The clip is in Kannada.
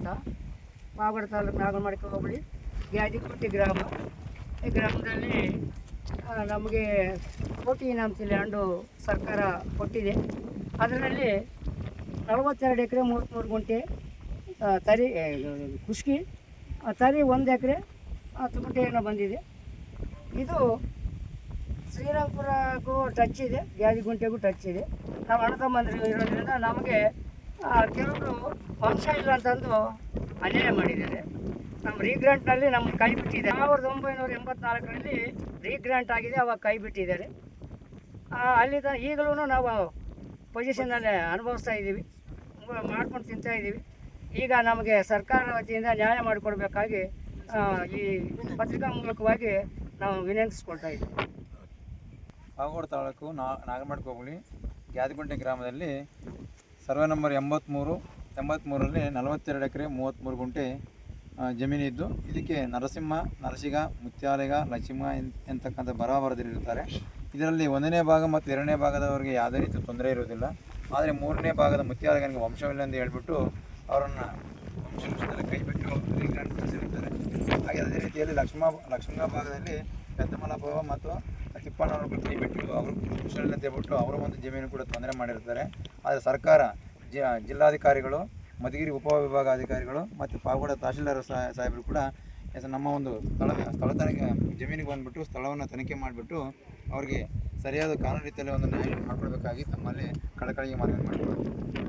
ಅಂತ, ಪಾವಗಡ ತಾಲೂಕು ನಾಗನಮಡಿಕೆ ಹೋಬಳಿ ಗ್ಯಾದಿಗುಂಟೆ ಗ್ರಾಮ. ಈ ಗ್ರಾಮದಲ್ಲಿ ನಮಗೆ ಕೋಟಿ ಇನಾಮತಿ ಲ್ಯಾಂಡು ಸರ್ಕಾರ ಕೊಟ್ಟಿದೆ. ಅದರಲ್ಲಿ 42 ಎಕರೆ 33 ಗುಂಟೆ ತರಿ ಖುಷ್ಕಿ, ತರಿ 1 ಎಕರೆ 10 ಗುಂಟೆ ಏನೋ ಬಂದಿದೆ. ಇದು ಶ್ರೀರಂಗಪುರಕ್ಕೂ ಟಚ್ ಇದೆ, ಗ್ಯಾದಿಗುಂಟೆಗೂ ಟಚ್ ಇದೆ. ನಾವು ಅಣ್ಣ ತಮ್ಮಂದಿರು ಇರೋದ್ರಿಂದ ನಮಗೆ ಕೆಲವರು ವಂಶ ಇಲ್ಲ ಅಂತಂದು ಅನ್ಯಾಯ ಮಾಡಿದ್ದಾರೆ. ನಮ್ಮ ರೀಗ್ರಾಂಟ್ನಲ್ಲಿ ನಮ್ಗೆ ಕೈ ಬಿಟ್ಟಿದೆ. 1984ರಲ್ಲಿ ರೀಗ್ರಾಂಟ್ ಆಗಿದೆ, ಅವಾಗ ಕೈ ಬಿಟ್ಟಿದ್ದಾರೆ. ಅಲ್ಲಿ ಈಗಲೂ ನಾವು ಪೊಸಿಷನ್ನಲ್ಲಿ ಅನುಭವಿಸ್ತಾ ಇದ್ದೀವಿ, ಮಾಡ್ಕೊಂಡು ತಿಂತಾ ಇದ್ದೀವಿ. ಈಗ ನಮಗೆ ಸರ್ಕಾರ ವತಿಯಿಂದ ನ್ಯಾಯ ಮಾಡಿಕೊಡ್ಬೇಕಾಗಿ ಈ ಪತ್ರಿಕಾ ಮೂಲಕವಾಗಿ ನಾವು ವಿನಂತಿಸ್ಕೊಳ್ತಾ ಇದ್ದೀವಿ. ಪಾವಗಡ ತಾಲೂಕು ನಾಗನಮಡಿಕೆ ಹೋಬಳಿ ಗ್ಯಾದಿಗುಂಟೆ ಗ್ರಾಮದಲ್ಲಿ ಸರ್ವೆ ನಂಬರ್ 83ರಲ್ಲಿ 42 ಎಕರೆ 33 ಗುಂಟೆ ಜಮೀನಿದ್ದು, ಇದಕ್ಕೆ ನರಸಿಂಗ, ಮುತ್ಯಾಲಿಗ, ಲಕ್ಷ್ಮ ಎಂತಕ್ಕಂಥ ಬರಹಬರದಿರುತ್ತಾರೆ. ಇದರಲ್ಲಿ 1ನೇ ಭಾಗ ಮತ್ತು 2ನೇ ಭಾಗದವರಿಗೆ ಯಾವುದೇ ರೀತಿ ತೊಂದರೆ ಇರುವುದಿಲ್ಲ. ಆದರೆ 3ನೇ ಭಾಗದ ಮುತ್ಯಾಲಿಗನಿಗೆ ವಂಶವಿಲ್ಲ ಎಂದು ಹೇಳಿಬಿಟ್ಟು ಅವರನ್ನು ವಂಶದಲ್ಲಿ ಕೈಬಿಟ್ಟು ರೀಗ್ರಾಂಟ್ ಕಳಿಸಿರುತ್ತಾರೆ. ಹಾಗೆ ಅದೇ ರೀತಿಯಲ್ಲಿ ಲಕ್ಷ್ಮ ಭಾಗದಲ್ಲಿ ಪೆದ್ದಮಲ್ಲಪ್ಪ ಮತ್ತು ತಿಪ್ಪಣ್ಣವರು ಕೈಬಿಟ್ಟು ಅವರು ವಂಶವಿಲ್ಲ ಅಂತ ಹೇಳ್ಬಿಟ್ಟು ಅವರ ಒಂದು ಜಮೀನು ಕೂಡ ತೊಂದರೆ ಮಾಡಿರ್ತಾರೆ. ಆದರೆ ಸರ್ಕಾರ ಜಿಲ್ಲಾಧಿಕಾರಿಗಳು, ಮಧುಗಿರಿ ಉಪವಿಭಾಗಾಧಿಕಾರಿಗಳು ಮತ್ತು ಪಾವಗಡ ತಹಶೀಲ್ದಾರ್ ಸಾಹೇಬರು ಕೂಡ ನಮ್ಮ ಒಂದು ಸ್ಥಳ ತನಿಖೆ ಜಮೀನಿಗೆ ಬಂದುಬಿಟ್ಟು ಸ್ಥಳವನ್ನು ತನಿಖೆ ಮಾಡಿಬಿಟ್ಟು ಅವರಿಗೆ ಸರಿಯಾದ ಕಾನೂನು ರೀತಿಯಲ್ಲಿ ಒಂದು ನ್ಯಾಯ ಮಾಡಿಕೊಡ್ಬೇಕಾಗಿ ತಮ್ಮಲ್ಲಿ ಕಳಕಳಿಗೆ ಮನವಿ ಮಾಡಿಕೊಡ್ತೀವಿ.